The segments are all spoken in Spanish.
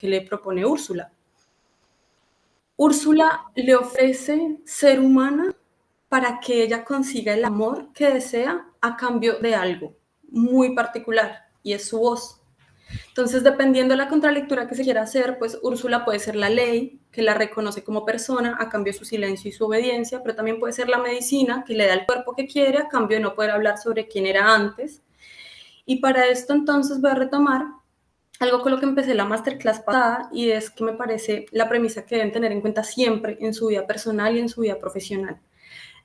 que le propone Úrsula. Úrsula le ofrece ser humana para que ella consiga el amor que desea a cambio de algo muy particular, y es su voz. Entonces, dependiendo de la contralectura que se quiera hacer, pues Úrsula puede ser la ley, que la reconoce como persona a cambio de su silencio y su obediencia, pero también puede ser la medicina, que le da el cuerpo que quiere a cambio de no poder hablar sobre quién era antes. Y para esto entonces voy a retomar algo con lo que empecé la masterclass pasada, y es que me parece la premisa que deben tener en cuenta siempre en su vida personal y en su vida profesional.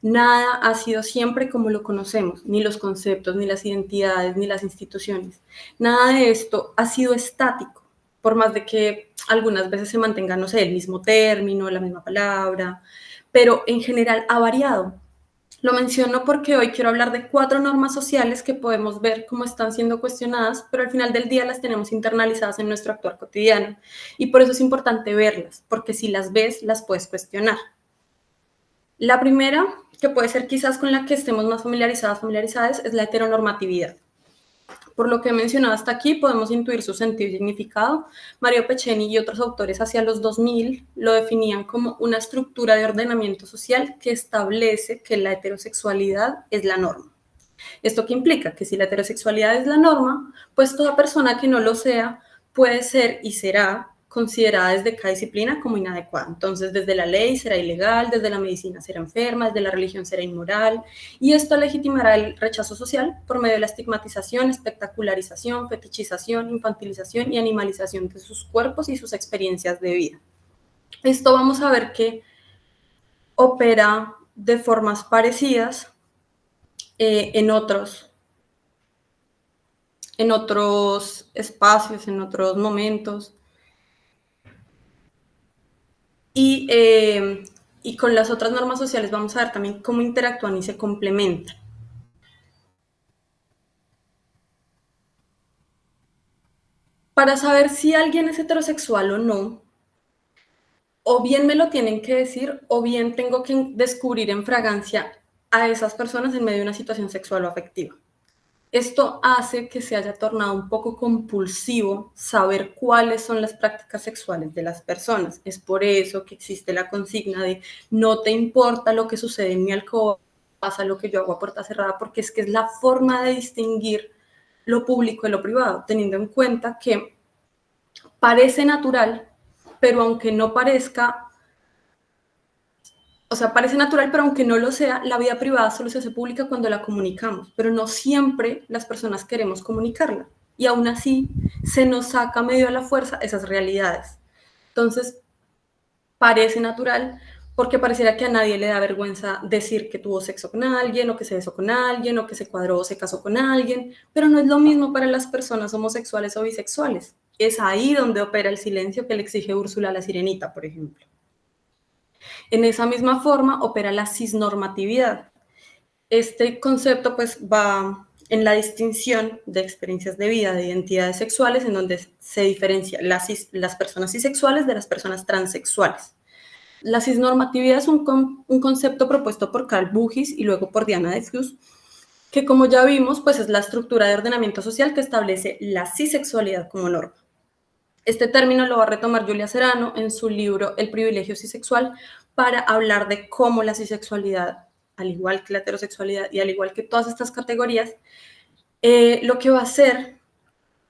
Nada ha sido siempre como lo conocemos, ni los conceptos, ni las identidades, ni las instituciones. Nada de esto ha sido estático, por más de que algunas veces se mantenga, no sé, el mismo término, la misma palabra, pero en general ha variado. Lo menciono porque hoy quiero hablar de 4 normas sociales que podemos ver cómo están siendo cuestionadas, pero al final del día las tenemos internalizadas en nuestro actuar cotidiano. Y por eso es importante verlas, porque si las ves, las puedes cuestionar. La primera, que puede ser quizás con la que estemos más familiarizadas, es la heteronormatividad. Por lo que he mencionado hasta aquí, podemos intuir su sentido y significado. Mario Peceni y otros autores hacia los 2000 lo definían como una estructura de ordenamiento social que establece que la heterosexualidad es la norma. ¿Esto qué implica? Que si la heterosexualidad es la norma, pues toda persona que no lo sea puede ser y será considerada desde cada disciplina como inadecuada. Entonces, desde la ley será ilegal, desde la medicina será enferma, desde la religión será inmoral, y esto legitimará el rechazo social por medio de la estigmatización, espectacularización, fetichización, infantilización y animalización de sus cuerpos y sus experiencias de vida. Esto vamos a ver que opera de formas parecidas en otros espacios, en otros momentos. Y con las otras normas sociales vamos a ver también cómo interactúan y se complementan. Para saber si alguien es heterosexual o no, o bien me lo tienen que decir, o bien tengo que descubrir en fragancia a esas personas en medio de una situación sexual o afectiva. Esto hace que se haya tornado un poco compulsivo saber cuáles son las prácticas sexuales de las personas. Es por eso que existe la consigna de no te importa lo que sucede en mi alcoba, pasa lo que yo hago a puerta cerrada, porque es que es la forma de distinguir lo público de lo privado, teniendo en cuenta que parece natural, pero aunque no parezca, o sea, parece natural, pero aunque no lo sea, la vida privada solo se hace pública cuando la comunicamos, pero no siempre las personas queremos comunicarla. Y aún así, se nos saca medio a la fuerza esas realidades. Entonces, parece natural porque pareciera que a nadie le da vergüenza decir que tuvo sexo con alguien, o que se besó con alguien, o que se cuadró o se casó con alguien, pero no es lo mismo para las personas homosexuales o bisexuales. Es ahí donde opera el silencio que le exige Úrsula a la Sirenita, por ejemplo. En esa misma forma opera la cisnormatividad. Este concepto pues va en la distinción de experiencias de vida, de identidades sexuales, en donde se diferencia las personas cisexuales de las personas transexuales. La cisnormatividad es un concepto propuesto por Carl Bugis y luego por Diana Defus, que como ya vimos, pues es la estructura de ordenamiento social que establece la cisexualidad como norma. Este término lo va a retomar Julia Serano en su libro El privilegio cisexual para hablar de cómo la cisexualidad, al igual que la heterosexualidad y al igual que todas estas categorías, lo que va a hacer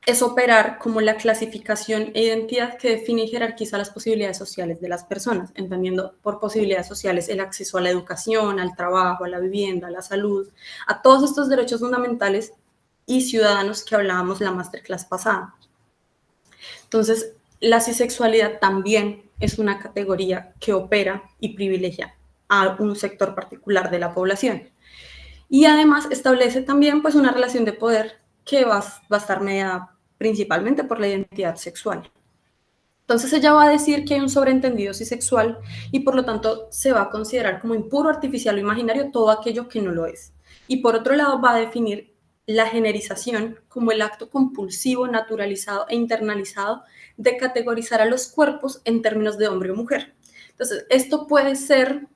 es operar como la clasificación e identidad que define y jerarquiza las posibilidades sociales de las personas, entendiendo por posibilidades sociales el acceso a la educación, al trabajo, a la vivienda, a la salud, a todos estos derechos fundamentales y ciudadanos que hablábamos la masterclass pasada. Entonces, la cisexualidad también es una categoría que opera y privilegia a un sector particular de la población. Y además establece también pues, una relación de poder que va a estar mediada principalmente por la identidad sexual. Entonces ella va a decir que hay un sobreentendido cisexual y por lo tanto se va a considerar como impuro, artificial o imaginario todo aquello que no lo es. Y por otro lado va a definir la generización como el acto compulsivo, naturalizado e internalizado de categorizar a los cuerpos en términos de hombre o mujer. Entonces esto puede ser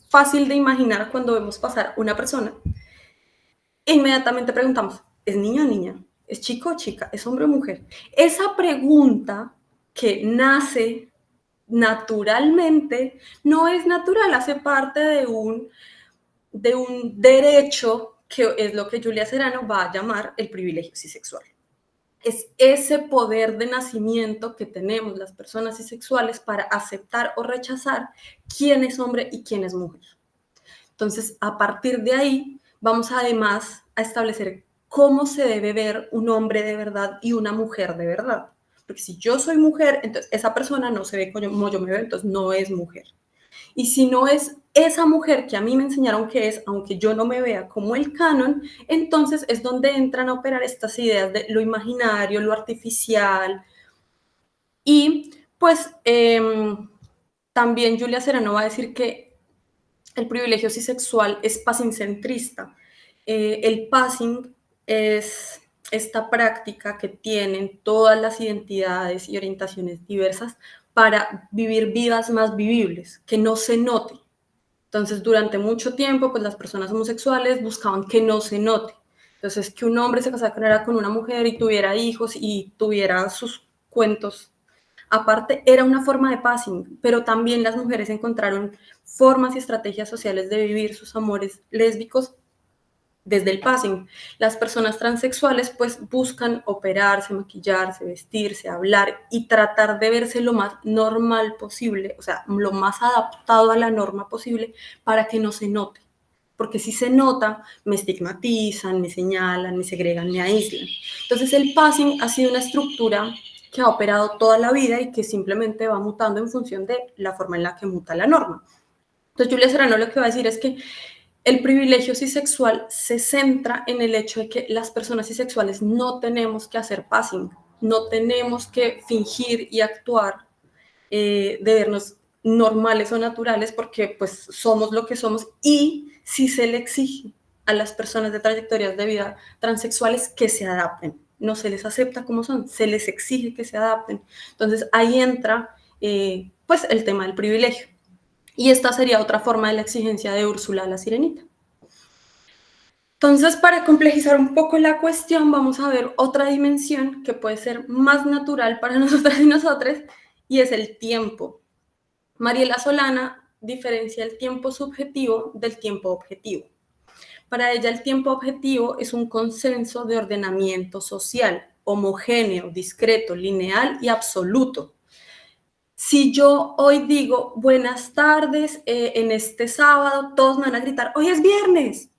fácil de imaginar cuando vemos pasar una persona. E inmediatamente preguntamos, ¿es niño o niña? ¿Es chico o chica? ¿Es hombre o mujer? Esa pregunta que nace naturalmente no es natural, hace parte de un derecho que es lo que Julia Serano va a llamar el privilegio cisexual. Es ese poder de nacimiento que tenemos las personas cisexuales para aceptar o rechazar quién es hombre y quién es mujer. Entonces, a partir de ahí, vamos además a establecer cómo se debe ver un hombre de verdad y una mujer de verdad. Porque si yo soy mujer, entonces esa persona no se ve como yo me veo, entonces no es mujer. Y si no es esa mujer que a mí me enseñaron que es, aunque yo no me vea como el canon, entonces es donde entran a operar estas ideas de lo imaginario, lo artificial. Y pues también Julia Serano va a decir que el privilegio cisexual es passing-centrista. El passing es esta práctica que tienen todas las identidades y orientaciones diversas para vivir vidas más vivibles, que no se note. Entonces, durante mucho tiempo, pues las personas homosexuales buscaban que no se note. Entonces, que un hombre se casara con una mujer y tuviera hijos y tuviera sus cuentos aparte, era una forma de passing, pero también las mujeres encontraron formas y estrategias sociales de vivir sus amores lésbicos desde el passing. Las personas transexuales pues buscan operarse, maquillarse, vestirse, hablar y tratar de verse lo más normal posible, o sea, lo más adaptado a la norma posible para que no se note. Porque si se nota, me estigmatizan, me señalan, me segregan, me aíslan. Entonces el passing ha sido una estructura que ha operado toda la vida y que simplemente va mutando en función de la forma en la que muta la norma. Entonces Julia Serano lo que va a decir es que el privilegio cisexual se centra en el hecho de que las personas cisexuales no tenemos que hacer passing, no tenemos que fingir y actuar de vernos normales o naturales porque pues somos lo que somos y si se le exige a las personas de trayectorias de vida transexuales que se adapten, no se les acepta como son, se les exige que se adapten. Entonces ahí entra pues el tema del privilegio. Y esta sería otra forma de la exigencia de Úrsula la Sirenita. Entonces, para complejizar un poco la cuestión, vamos a ver otra dimensión que puede ser más natural para nosotras y nosotros, y es el tiempo. Mariela Solana diferencia el tiempo subjetivo del tiempo objetivo. Para ella, el tiempo objetivo es un consenso de ordenamiento social, homogéneo, discreto, lineal y absoluto. Si yo hoy digo buenas tardes, en este sábado todos me van a gritar, hoy es viernes.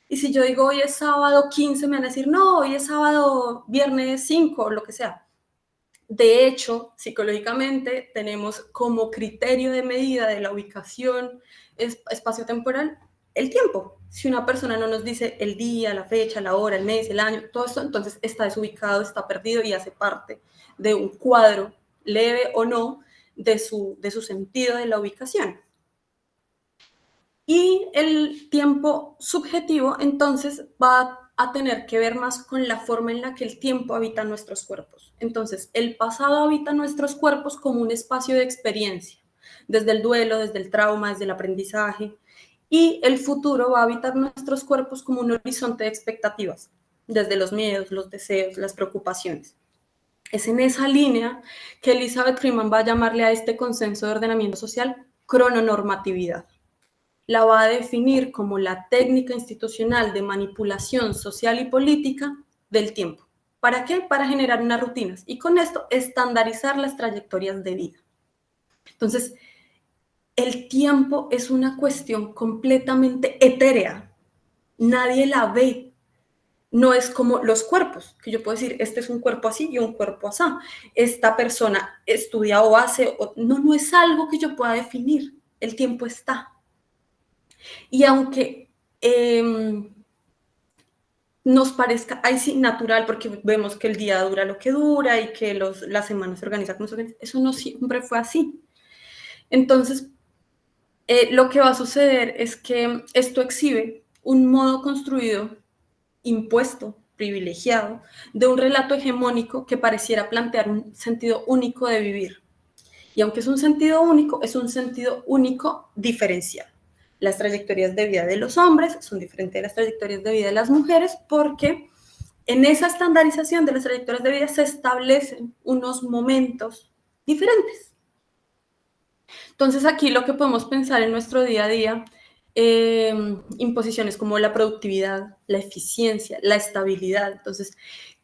Y si yo digo hoy es sábado 15, me van a decir, no, hoy es sábado viernes 5, lo que sea. De hecho, psicológicamente tenemos como criterio de medida de la ubicación espacio-temporal el tiempo. Si una persona no nos dice el día, la fecha, la hora, el mes, el año, todo esto, entonces está desubicado, está perdido y hace parte de un cuadro, leve o no, de su sentido de la ubicación. Y el tiempo subjetivo, entonces, va a tener que ver más con la forma en la que el tiempo habita nuestros cuerpos. Entonces, el pasado habita nuestros cuerpos como un espacio de experiencia, desde el duelo, desde el trauma, desde el aprendizaje, y el futuro va a habitar nuestros cuerpos como un horizonte de expectativas, desde los miedos, los deseos, las preocupaciones. Es en esa línea que Elizabeth Freeman va a llamarle a este consenso de ordenamiento social crononormatividad. La va a definir como la técnica institucional de manipulación social y política del tiempo. ¿Para qué? Para generar unas rutinas y con esto estandarizar las trayectorias de vida. Entonces, el tiempo es una cuestión completamente etérea. Nadie la ve. No es como los cuerpos, que yo puedo decir, este es un cuerpo así y un cuerpo así. Esta persona estudia o hace, o... No, no es algo que yo pueda definir. El tiempo está. Y aunque nos parezca ahí sí natural, porque vemos que el día dura lo que dura y que la semana se organiza como se organiza, eso no siempre fue así. Entonces, lo que va a suceder es que esto exhibe un modo construido, impuesto, privilegiado, de un relato hegemónico que pareciera plantear un sentido único de vivir. Y aunque es un sentido único diferencial. Las trayectorias de vida de los hombres son diferentes de las trayectorias de vida de las mujeres porque En esa estandarización de las trayectorias de vida se establecen unos momentos diferentes. Entonces aquí lo que podemos pensar en nuestro día a día, imposiciones como la productividad, la eficiencia, la estabilidad. Entonces,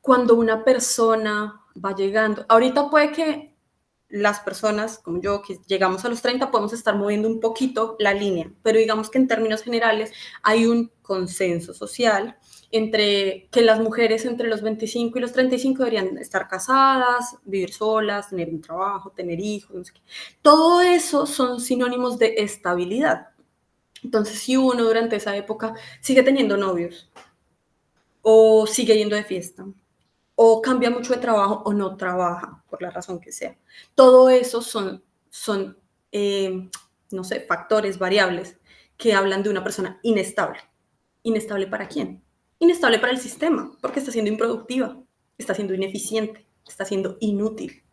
cuando una persona va llegando, ahorita puede que las personas como yo, que llegamos a los 30, podemos estar moviendo un poquito la línea, pero digamos que en términos generales hay un consenso social entre que las mujeres entre los 25 y los 35 deberían estar casadas, vivir solas, tener un trabajo, tener hijos, no sé qué. Todo eso son sinónimos de estabilidad. Entonces, si uno durante esa época sigue teniendo novios o sigue yendo de fiesta, o cambia mucho de trabajo o no trabaja, por la razón que sea. Todo eso son no sé, factores, variables que hablan de una persona inestable. ¿Inestable para quién? Inestable para el sistema, porque está siendo improductiva, está siendo ineficiente, está siendo inútil.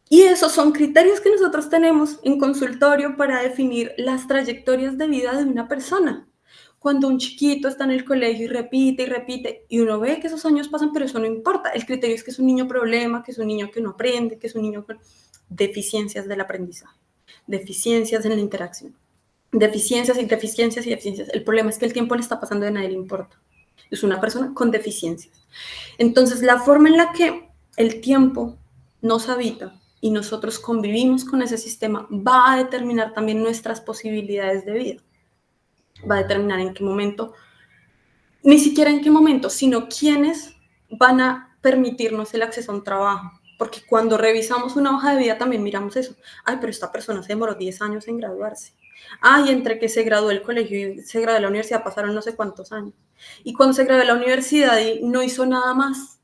Y esos son criterios que nosotros tenemos en consultorio para definir las trayectorias de vida de una persona. Cuando un chiquito está en el colegio y repite, y uno ve que esos años pasan, pero eso no importa. El criterio es que es un niño problema, que es un niño que no aprende, que es un niño con deficiencias del aprendizaje, deficiencias en la interacción, deficiencias y deficiencias y deficiencias. El problema es que el tiempo le está pasando y a nadie le importa. Es una persona con deficiencias. Entonces, la forma en la que el tiempo nos habita y nosotros convivimos con ese sistema va a determinar también nuestras posibilidades de vida. Va a determinar en qué momento, ni siquiera en qué momento, sino quiénes van a permitirnos el acceso a un trabajo. Porque cuando revisamos una hoja de vida también miramos eso. Ay, pero esta persona se demoró 10 años en graduarse. Ay, entre que se graduó del colegio y se graduó de la universidad pasaron no sé cuántos años. Y cuando se graduó de la universidad y no hizo nada más.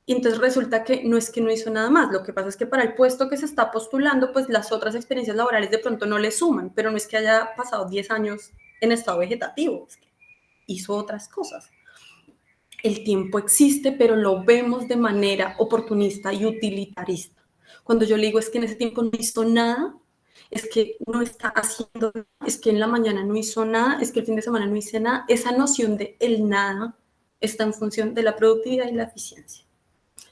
Y entonces resulta que no es que no hizo nada más, lo que pasa es que para el puesto que se está postulando, pues las otras experiencias laborales de pronto no le suman, pero no es que haya pasado 10 años en estado vegetativo, es que hizo otras cosas. El tiempo existe, pero lo vemos de manera oportunista y utilitarista. Cuando yo le digo es que en ese tiempo no hizo nada, es que no está haciendo, es que en la mañana no hizo nada, es que el fin de semana no hice nada, esa noción de el nada está en función de la productividad y la eficiencia.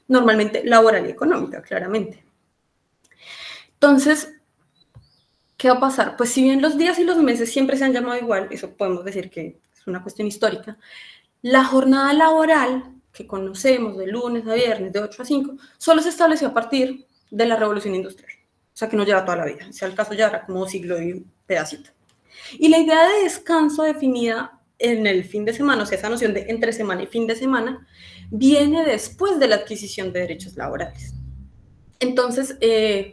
Normalmente laboral y económica, claramente. Entonces, ¿qué va a pasar? Pues si bien los días y los meses siempre se han llamado igual, eso podemos decir que es una cuestión histórica, la jornada laboral que conocemos de lunes a viernes, de 8 a 5, solo se estableció a partir de la revolución industrial. O sea, que no lleva toda la vida. Si al caso ya era como siglo y un pedacito. Y la idea de descanso definida en el fin de semana, o sea, esa noción de entre semana y fin de semana, viene después de la adquisición de derechos laborales. Entonces,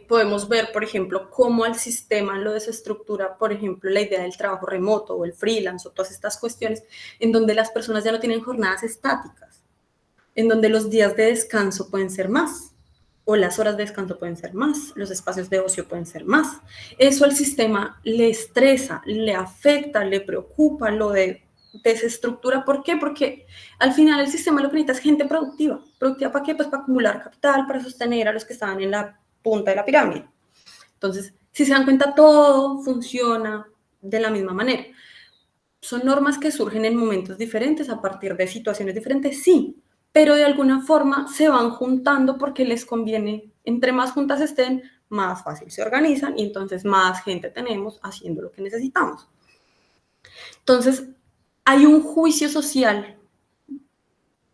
podemos ver, por ejemplo, cómo al sistema lo desestructura, por ejemplo, la idea del trabajo remoto o el freelance o todas estas cuestiones, en donde las personas ya no tienen jornadas estáticas, en donde los días de descanso pueden ser más, o las horas de descanso pueden ser más, los espacios de ocio pueden ser más. Eso al sistema le estresa, le afecta, le preocupa, lo desestructura. ¿Por qué? Porque al final el sistema lo que necesita es gente productiva. ¿Productiva para qué? Pues para acumular capital, para sostener a los que estaban en la punta de la pirámide. Entonces, si se dan cuenta, todo funciona de la misma manera. ¿Son normas que surgen en momentos diferentes, a partir de situaciones diferentes? Sí, pero de alguna forma se van juntando porque les conviene. Entre más juntas estén, más fácil se organizan y entonces más gente tenemos haciendo lo que necesitamos. Entonces, hay un juicio social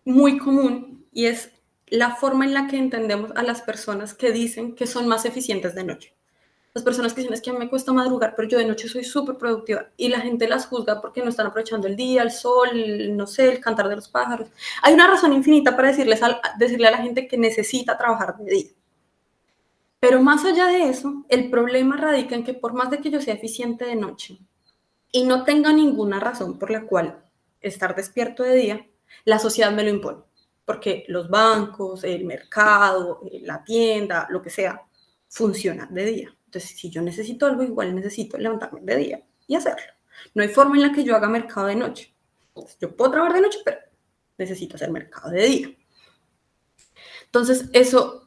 muy común y es la forma en la que entendemos a las personas que dicen que son más eficientes de noche. Las personas que dicen es que a mí me cuesta madrugar, pero yo de noche soy súper productiva y la gente las juzga porque no están aprovechando el día, el sol, no sé, el cantar de los pájaros. Hay una razón infinita para decirle a la gente que necesita trabajar de día. Pero más allá de eso, el problema radica en que por más de que yo sea eficiente de noche y no tenga ninguna razón por la cual estar despierto de día, la sociedad me lo impone. Porque los bancos, el mercado, la tienda, lo que sea, funciona de día. Entonces, si yo necesito algo, igual necesito levantarme de día y hacerlo. No hay forma en la que yo haga mercado de noche. Entonces, yo puedo trabajar de noche, pero necesito hacer mercado de día. Entonces, eso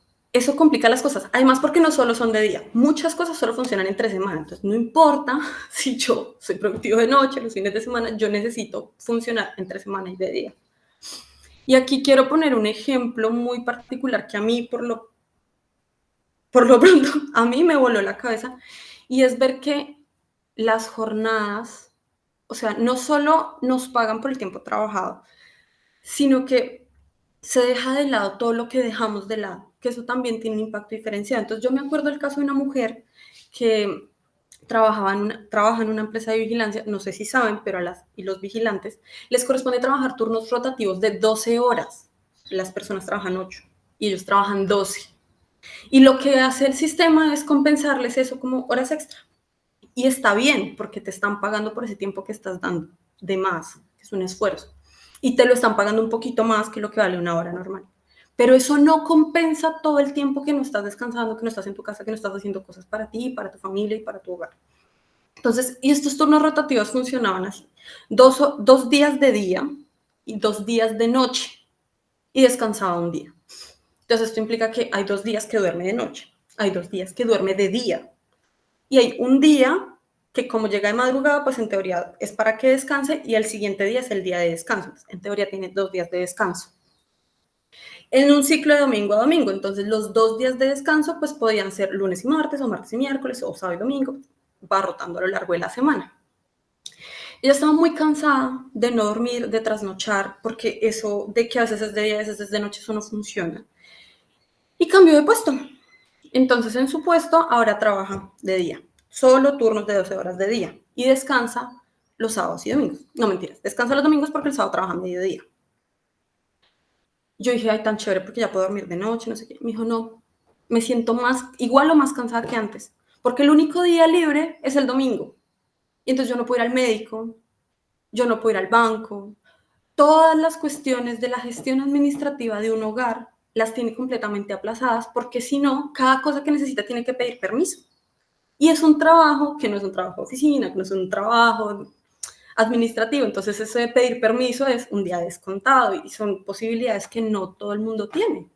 complica las cosas. Además, porque no solo son de día. Muchas cosas solo funcionan entre semana. Entonces, no importa si yo soy productivo de noche, los fines de semana, yo necesito funcionar entre semana y de día. Y aquí quiero poner un ejemplo muy particular que a mí, por lo pronto, a mí me voló la cabeza, y es ver que las jornadas, o sea, no solo nos pagan por el tiempo trabajado, sino que se deja de lado todo lo que dejamos de lado, que eso también tiene un impacto diferenciado. Entonces, yo me acuerdo del caso de una mujer que trabaja en una empresa de vigilancia, no sé si saben, pero a las y los vigilantes les corresponde trabajar turnos rotativos de 12 horas. Las personas trabajan 8 y ellos trabajan 12. Y lo que hace el sistema es compensarles eso como horas extra. Y está bien, porque te están pagando por ese tiempo que estás dando de más, que es un esfuerzo. Y te lo están pagando un poquito más que lo que vale una hora normal. Pero eso no compensa todo el tiempo que no estás descansando, que no estás en tu casa, que no estás haciendo cosas para ti, para tu familia y para tu hogar. Entonces, y estos turnos rotativos funcionaban así. Dos días de día y 2 días de noche. Y descansaba un día. Entonces, esto implica que hay 2 días que duerme de noche, hay 2 días que duerme de día, y hay un día que como llega de madrugada, pues en teoría es para que descanse, y el siguiente día es el día de descanso. En teoría tiene 2 días de descanso. En un ciclo de domingo a domingo, entonces los 2 días de descanso pues podían ser lunes y martes, o martes y miércoles, o sábado y domingo, va rotando a lo largo de la semana. Ella estaba muy cansada de no dormir, de trasnochar, porque eso de que a veces es de día, a veces es de noche, eso no funciona. Y cambió de puesto. Entonces, en su puesto, ahora trabaja de día, solo turnos de 12 horas de día, y descansa los sábados y domingos. No, mentiras, descansa los domingos porque el sábado trabaja mediodía. Yo dije, ay, tan chévere, porque ya puedo dormir de noche, no sé qué. Me dijo, no, me siento más, igual o más cansada que antes, porque el único día libre es el domingo. Y entonces yo no puedo ir al médico, yo no puedo ir al banco. Todas las cuestiones de la gestión administrativa de un hogar las tiene completamente aplazadas, porque si no, cada cosa que necesita tiene que pedir permiso. Y es un trabajo que no es un trabajo de oficina, que no es un trabajo administrativo. Entonces, eso de pedir permiso es un día descontado, y son posibilidades que no todo el mundo tiene.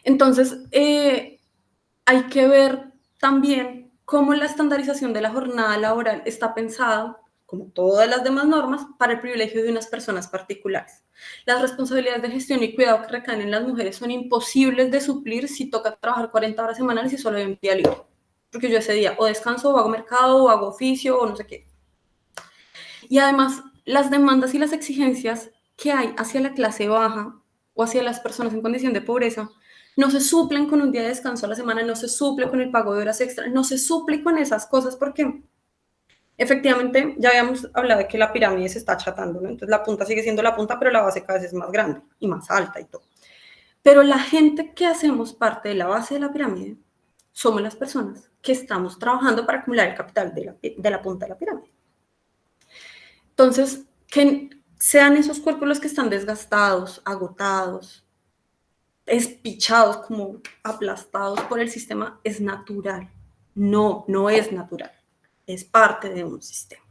Entonces, hay que ver también cómo la estandarización de la jornada laboral está pensada, como todas las demás normas, para el privilegio de unas personas particulares. Las responsabilidades de gestión y cuidado que recaen en las mujeres son imposibles de suplir si toca trabajar 40 horas semanales y solo hay un día libre. Porque yo ese día o descanso, o hago mercado, o hago oficio, o no sé qué. Y además, las demandas y las exigencias que hay hacia la clase baja o hacia las personas en condición de pobreza no se suplen con un día de descanso a la semana, no se suple con el pago de horas extra, no se suple con esas cosas, porque efectivamente ya habíamos hablado de que la pirámide se está achatando, ¿no? Entonces la punta sigue siendo la punta, pero la base cada vez es más grande y más alta y todo. Pero la gente que hacemos parte de la base de la pirámide somos las personas que estamos trabajando para acumular el capital de la punta de la pirámide. Entonces, que sean esos cuerpos los que están desgastados, agotados, espichados, como aplastados por el sistema, es natural. No, no es natural. Es parte de un sistema.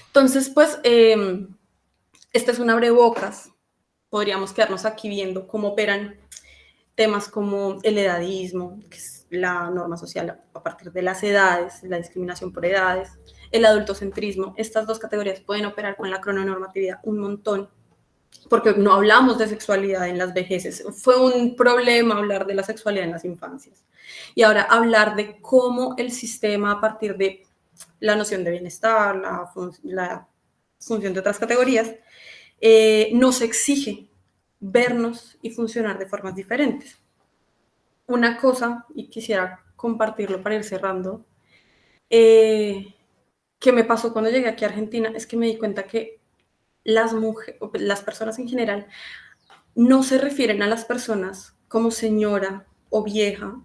Entonces, pues, esta es una abrebocas. Podríamos quedarnos aquí viendo cómo operan temas como el edadismo, que es la norma social a partir de las edades, la discriminación por edades, el adultocentrismo. Estas dos categorías pueden operar con la crononormatividad un montón, porque no hablamos de sexualidad en las vejeces. Fue un problema hablar de la sexualidad en las infancias. Y ahora hablar de cómo el sistema, a partir de la noción de bienestar, la función de otras categorías, nos exige vernos y funcionar de formas diferentes. Una cosa, y quisiera compartirlo para ir cerrando, que me pasó cuando llegué aquí a Argentina, es que me di cuenta que las personas en general no se refieren a las personas como señora o vieja,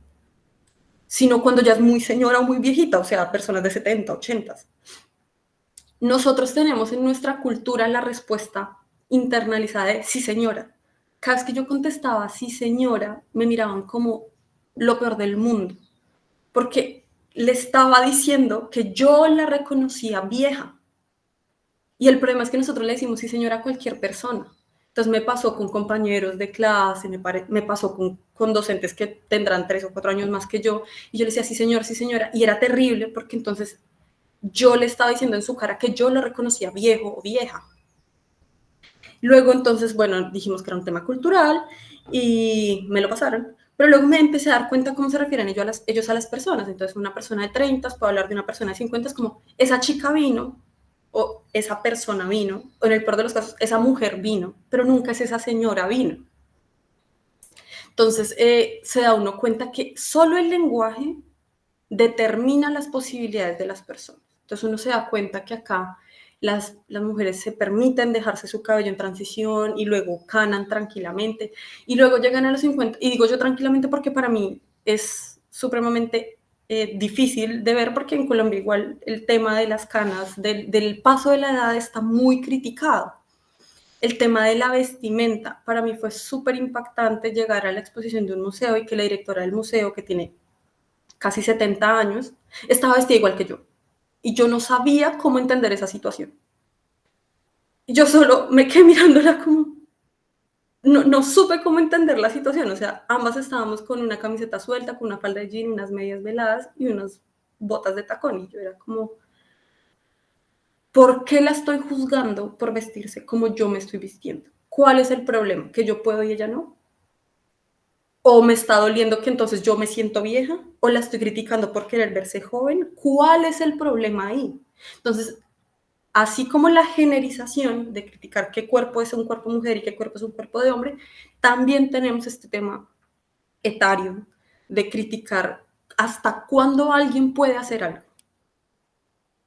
sino cuando ya es muy señora o muy viejita, o sea, personas de 70, 80. Nosotros tenemos en nuestra cultura la respuesta internalizada de sí, señora. Cada vez que yo contestaba sí, señora, me miraban como lo peor del mundo, porque le estaba diciendo que yo la reconocía vieja. Y el problema es que nosotros le decimos sí, señora, a cualquier persona. Entonces me pasó con compañeros de clase, me pasó con docentes que tendrán 3 o 4 años más que yo, y yo le decía sí, señor, sí, señora, y era terrible, porque entonces yo le estaba diciendo en su cara que yo lo reconocía viejo o vieja. Luego, entonces, bueno, dijimos que era un tema cultural y me lo pasaron. Pero luego me empecé a dar cuenta cómo se refieren ellos a las personas. Entonces, una persona de 30 puede hablar de una persona de 50, es como, esa chica vino, o esa persona vino, o en el peor de los casos, esa mujer vino, pero nunca es esa señora vino. Entonces, se da uno cuenta que solo el lenguaje determina las posibilidades de las personas. Entonces uno se da cuenta que acá las mujeres se permiten dejarse su cabello en transición y luego canan tranquilamente y luego llegan a los 50, y digo yo tranquilamente porque para mí es supremamente difícil de ver porque en Colombia igual el tema de las canas, del paso de la edad está muy criticado. El tema de la vestimenta, para mí fue súper impactante llegar a la exposición de un museo y que la directora del museo, que tiene casi 70 años, estaba vestida igual que yo. Y yo no sabía cómo entender esa situación. Y yo solo me quedé mirándola como, no supe cómo entender la situación. O sea, ambas estábamos con una camiseta suelta, con una falda de jean, unas medias veladas y unas botas de tacón. Y yo era como, ¿por qué la estoy juzgando por vestirse como yo me estoy vistiendo? ¿Cuál es el problema? ¿Que yo puedo y ella no? ¿O me está doliendo que entonces yo me siento vieja? ¿O la estoy criticando por querer verse joven? ¿Cuál es el problema ahí? Entonces, así como la generización de criticar qué cuerpo es un cuerpo mujer y qué cuerpo es un cuerpo de hombre, también tenemos este tema etario de criticar hasta cuándo alguien puede hacer algo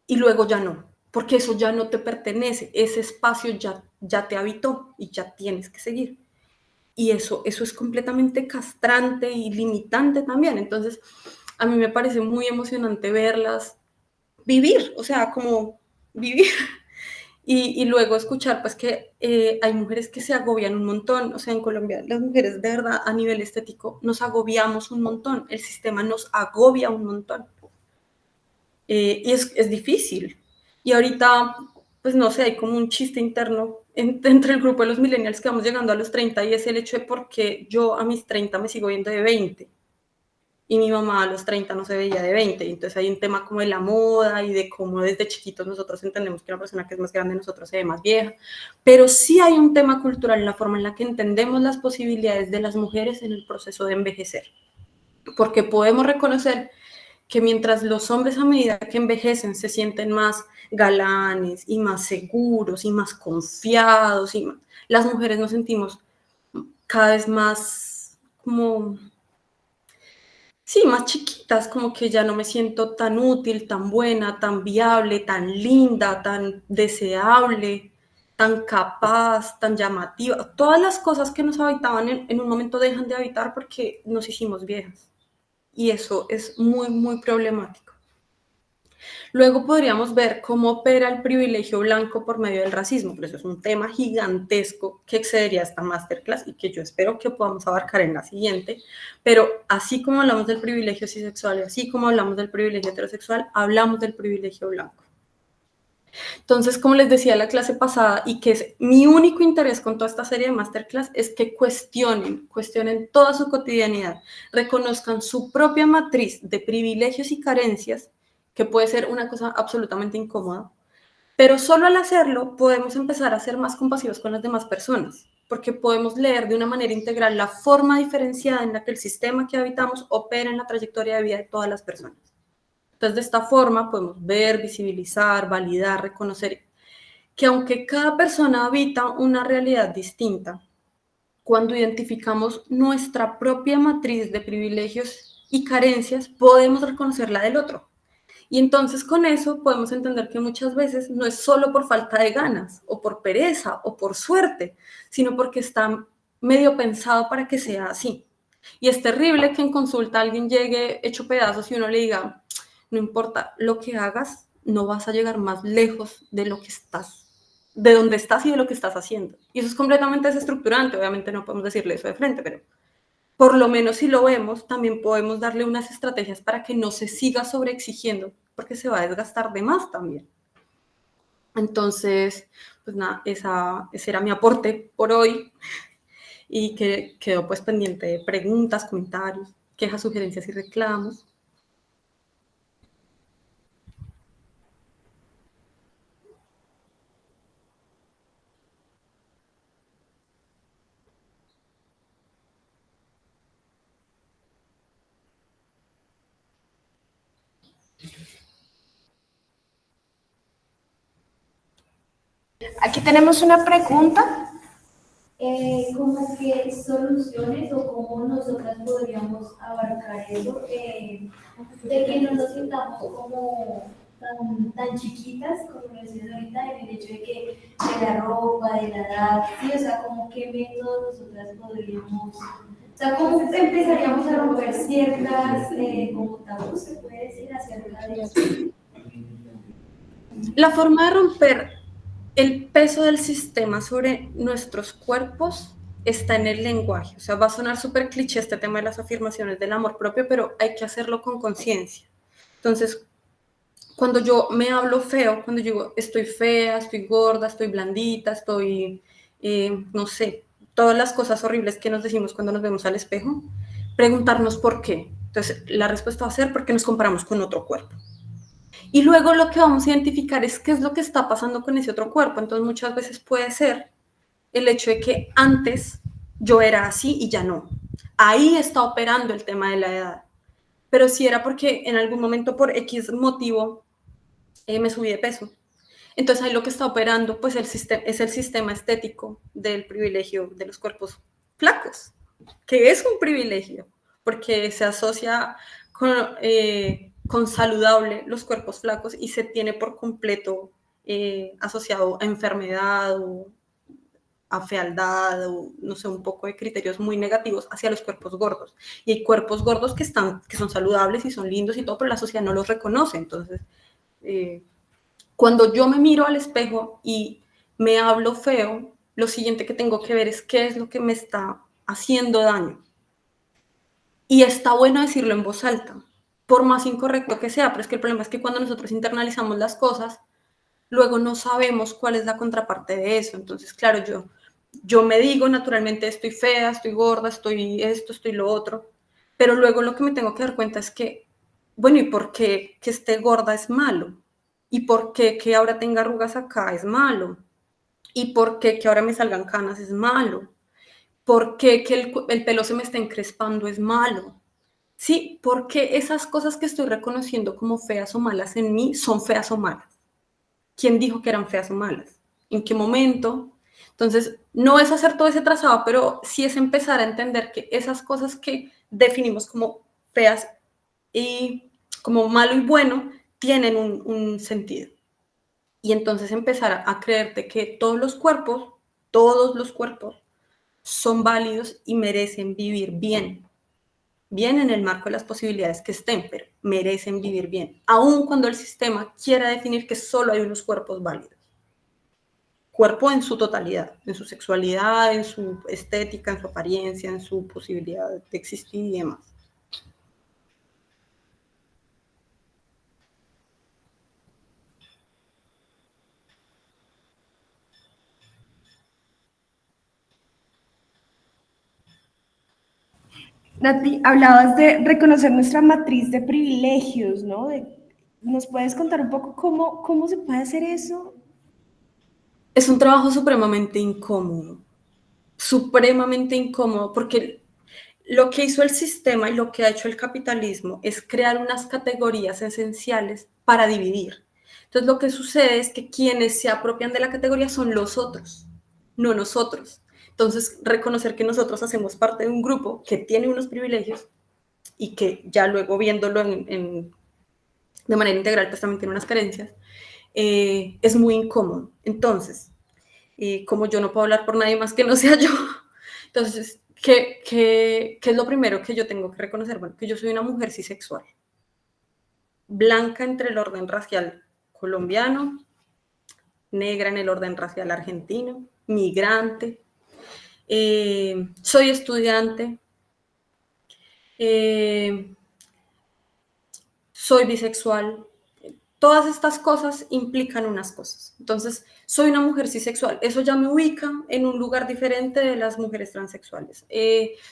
y luego ya no, porque eso ya no te pertenece, ese espacio ya te habitó y ya tienes que seguir. Y eso es completamente castrante y limitante también. Entonces, a mí me parece muy emocionante verlas vivir, o sea, como vivir. Y luego escuchar pues que hay mujeres que se agobian un montón, o sea, en Colombia las mujeres de verdad a nivel estético nos agobiamos un montón, el sistema nos agobia un montón y es difícil. Y ahorita, pues no sé, hay como un chiste interno entre el grupo de los millennials que vamos llegando a los 30 y es el hecho de por qué yo a mis 30 me sigo viendo de 20 y mi mamá a los 30 no se veía de 20. Y entonces hay un tema como de la moda y de cómo desde chiquitos nosotros entendemos que una persona que es más grande de nosotros se ve más vieja. Pero sí hay un tema cultural en la forma en la que entendemos las posibilidades de las mujeres en el proceso de envejecer. Porque podemos reconocer que mientras los hombres a medida que envejecen se sienten más galanes y más seguros y más confiados, y más, las mujeres nos sentimos cada vez más como sí, más chiquitas, como que ya no me siento tan útil, tan buena, tan viable, tan linda, tan deseable, tan capaz, tan llamativa. Todas las cosas que nos habitaban en un momento dejan de habitar porque nos hicimos viejas. Y eso es muy, muy problemático. Luego podríamos ver cómo opera el privilegio blanco por medio del racismo, pero eso es un tema gigantesco que excedería esta masterclass y que yo espero que podamos abarcar en la siguiente. Pero así como hablamos del privilegio cisexual y así como hablamos del privilegio heterosexual, hablamos del privilegio blanco. Entonces, como les decía en la clase pasada, y que es mi único interés con toda esta serie de masterclass, es que cuestionen toda su cotidianidad, reconozcan su propia matriz de privilegios y carencias, que puede ser una cosa absolutamente incómoda, pero solo al hacerlo podemos empezar a ser más compasivos con las demás personas, porque podemos leer de una manera integral la forma diferenciada en la que el sistema que habitamos opera en la trayectoria de vida de todas las personas. Entonces, de esta forma podemos ver, visibilizar, validar, reconocer que aunque cada persona habita una realidad distinta, cuando identificamos nuestra propia matriz de privilegios y carencias, podemos reconocer la del otro. Y entonces con eso podemos entender que muchas veces no es solo por falta de ganas o por pereza o por suerte, sino porque está medio pensado para que sea así. Y es terrible que en consulta alguien llegue hecho pedazos y uno le diga, no importa lo que hagas, no vas a llegar más lejos de lo que estás, de donde estás y de lo que estás haciendo. Y eso es completamente desestructurante, obviamente no podemos decirle eso de frente, pero por lo menos si lo vemos, también podemos darle unas estrategias para que no se siga sobreexigiendo, porque se va a desgastar de más también. Entonces, pues nada, ese era mi aporte por hoy y que quedó pues pendiente de preguntas, comentarios, quejas, sugerencias y reclamos. Aquí tenemos una pregunta. Como que soluciones o cómo nosotras podríamos abarcar eso, de que no nos sintamos como tan chiquitas, como lo decías ahorita, en el hecho de la ropa, de la edad, sí, o sea, como qué métodos nosotras podríamos, o sea, cómo empezaríamos a romper ciertas como tabús, se puede decir, acerca de eso. La forma de romper el peso del sistema sobre nuestros cuerpos está en el lenguaje. O sea, va a sonar súper cliché este tema de las afirmaciones del amor propio, pero hay que hacerlo con conciencia. Entonces, cuando yo me hablo feo, cuando yo digo estoy fea, estoy gorda, estoy blandita, estoy, no sé, todas las cosas horribles que nos decimos cuando nos vemos al espejo, preguntarnos por qué. Entonces, la respuesta va a ser porque nos comparamos con otro cuerpo. Y luego lo que vamos a identificar es qué es lo que está pasando con ese otro cuerpo. Entonces muchas veces puede ser el hecho de que antes yo era así y ya no. Ahí está operando el tema de la edad. Pero si era porque en algún momento por X motivo me subí de peso. Entonces ahí lo que está operando pues es el sistema estético del privilegio de los cuerpos flacos, que es un privilegio, porque se asocia con saludable los cuerpos flacos y se tiene por completo asociado a enfermedad o a fealdad o no sé, un poco de criterios muy negativos hacia los cuerpos gordos. Y hay cuerpos gordos que son saludables y son lindos y todo, pero la sociedad no los reconoce. Entonces, cuando yo me miro al espejo y me hablo feo, lo siguiente que tengo que ver es qué es lo que me está haciendo daño. Y está bueno decirlo en voz alta, por más incorrecto que sea, pero es que el problema es que cuando nosotros internalizamos las cosas, luego no sabemos cuál es la contraparte de eso. Entonces, claro, yo me digo naturalmente estoy fea, estoy gorda, estoy esto, estoy lo otro, pero luego lo que me tengo que dar cuenta es que, bueno, ¿y por qué que esté gorda es malo? ¿Y por qué que ahora tenga arrugas acá es malo? ¿Y por qué que ahora me salgan canas es malo? ¿Por qué que el pelo se me está encrespando es malo? Sí, porque esas cosas que estoy reconociendo como feas o malas en mí son feas o malas. ¿Quién dijo que eran feas o malas? ¿En qué momento? Entonces, no es hacer todo ese trazado, pero sí es empezar a entender que esas cosas que definimos como feas y como malo y bueno tienen un sentido. Y entonces empezar a creerte que todos los cuerpos son válidos y merecen vivir bien. Bien en el marco de las posibilidades que estén, pero merecen vivir bien, aun cuando el sistema quiera definir que solo hay unos cuerpos válidos. Cuerpo en su totalidad, en su sexualidad, en su estética, en su apariencia, en su posibilidad de existir y demás. Nati, hablabas de reconocer nuestra matriz de privilegios, ¿no? ¿Nos puedes contar un poco cómo se puede hacer eso? Es un trabajo supremamente incómodo, porque lo que hizo el sistema y lo que ha hecho el capitalismo es crear unas categorías esenciales para dividir. Entonces lo que sucede es que quienes se apropian de la categoría son los otros, no nosotros. Entonces reconocer que nosotros hacemos parte de un grupo que tiene unos privilegios y que ya luego viéndolo de manera integral pues también tiene unas carencias, es muy incómodo. Entonces, como yo no puedo hablar por nadie más que no sea yo, entonces, ¿qué es lo primero que yo tengo que reconocer? Bueno, que yo soy una mujer cisexual, blanca entre el orden racial colombiano, negra en el orden racial argentino, migrante, soy estudiante, eh, soy bisexual. Todas estas cosas implican unas cosas. Entonces, soy una mujer cisexual. Eso ya me ubica en un lugar diferente de las mujeres transexuales.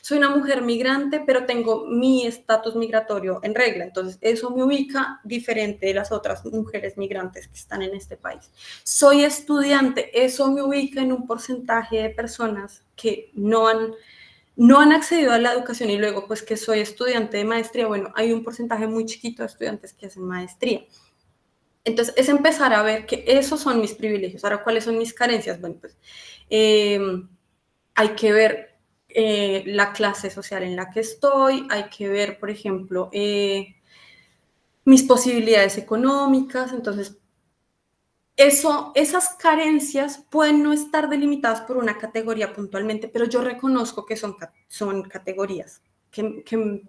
Soy una mujer migrante, pero tengo mi estatus migratorio en regla. Entonces, eso me ubica diferente de las otras mujeres migrantes que están en este país. Soy estudiante. Eso me ubica en un porcentaje de personas que no han no han accedido a la educación y luego pues que soy estudiante de maestría, bueno, hay un porcentaje muy chiquito de estudiantes que hacen maestría. Entonces, es empezar a ver que esos son mis privilegios. Ahora, ¿cuáles son mis carencias? Bueno, pues hay que ver la clase social en la que estoy, hay que ver, por ejemplo, mis posibilidades económicas. Entonces, esas carencias pueden no estar delimitadas por una categoría puntualmente, pero yo reconozco que son categorías que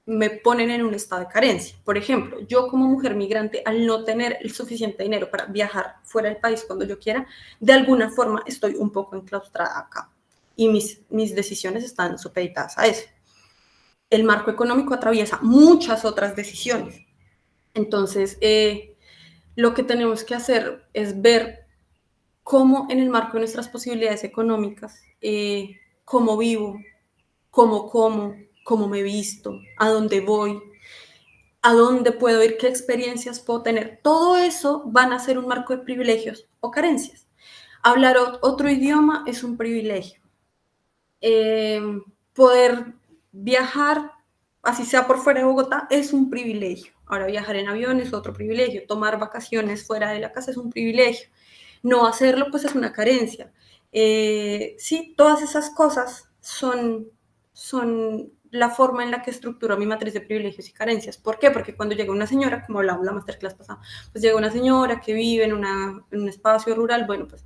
me ponen en un estado de carencia. Por ejemplo, yo como mujer migrante, al no tener el suficiente dinero para viajar fuera del país cuando yo quiera, de alguna forma estoy un poco enclaustrada acá y mis decisiones están supeditadas a eso. El marco económico atraviesa muchas otras decisiones. Entonces, lo que tenemos que hacer es ver cómo en el marco de nuestras posibilidades económicas, cómo vivo, cómo como, cómo me visto, a dónde voy, a dónde puedo ir, qué experiencias puedo tener. Todo eso van a ser un marco de privilegios o carencias. Hablar otro idioma es un privilegio. Poder viajar, así sea por fuera de Bogotá, es un privilegio. Ahora, viajar en avión es otro privilegio. Tomar vacaciones fuera de la casa es un privilegio. No hacerlo, pues, es una carencia. Sí, todas esas cosas son la forma en la que estructuro mi matriz de privilegios y carencias. ¿Por qué? Porque cuando llega una señora, como hablamos en la masterclass pasada, pues llega una señora que vive en un espacio rural, bueno, pues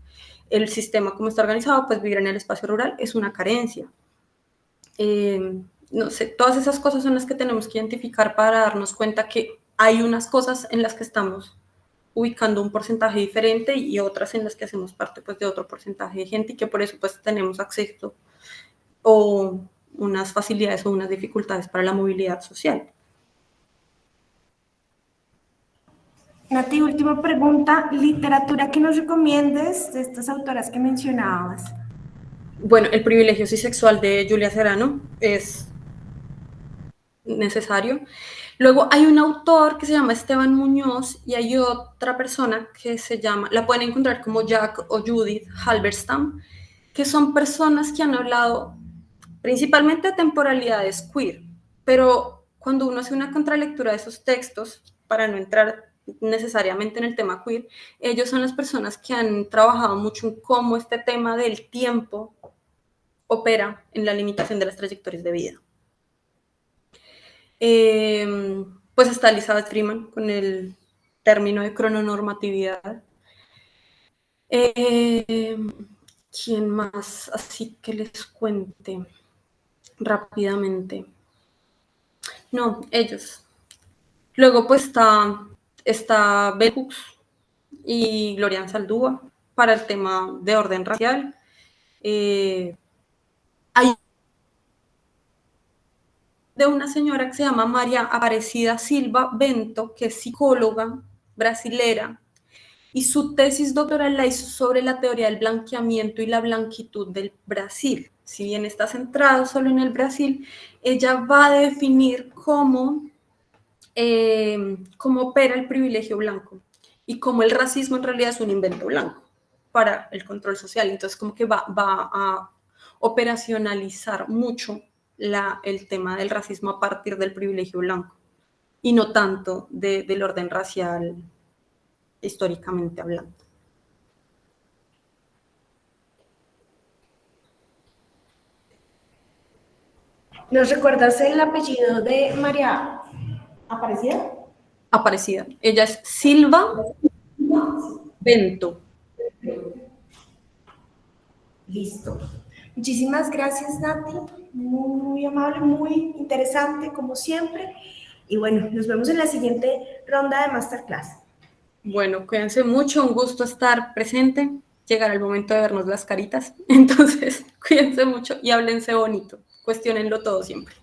el sistema como está organizado, pues vivir en el espacio rural es una carencia. No sé, todas esas cosas son las que tenemos que identificar para darnos cuenta que hay unas cosas en las que estamos ubicando un porcentaje diferente y otras en las que hacemos parte pues de otro porcentaje de gente y que por eso pues tenemos acceso o unas facilidades o unas dificultades para la movilidad social. Nati, última pregunta, literatura que nos recomiendes de estas autoras que mencionabas. Bueno, El privilegio sexual de Julia Serano es necesario. Luego hay un autor que se llama Esteban Muñoz y hay otra persona que se llama, la pueden encontrar como Jack o Judith Halberstam, que son personas que han hablado principalmente de temporalidades queer, pero cuando uno hace una contralectura de esos textos, para no entrar necesariamente en el tema queer, ellos son las personas que han trabajado mucho en cómo este tema del tiempo opera en la limitación de las trayectorias de vida. Pues está Elizabeth Freeman con el término de crononormatividad. ¿Quién más? Así que les cuente rápidamente. No, ellos. Luego pues está Bell Hooks y Gloria Saldúa para el tema de orden racial. Hay de una señora que se llama María Aparecida Silva Bento, que es psicóloga brasilera, y su tesis doctoral la hizo sobre la teoría del blanqueamiento y la blanquitud del Brasil. Si bien está centrado solo en el Brasil, ella va a definir cómo opera el privilegio blanco y cómo el racismo en realidad es un invento blanco para el control social. Entonces, como que va a operacionalizar mucho el tema del racismo a partir del privilegio blanco y no tanto del orden racial históricamente hablando. ¿Nos recuerdas el apellido de María Aparecida? Aparecida. Ella es Silva Bento. Listo. Muchísimas gracias, Nati. Muy amable, muy interesante, como siempre. Y bueno, nos vemos en la siguiente ronda de Masterclass. Bueno, cuídense mucho, un gusto estar presente. Llegará el momento de vernos las caritas. Entonces, cuídense mucho y háblense bonito. Cuestiónenlo todo siempre.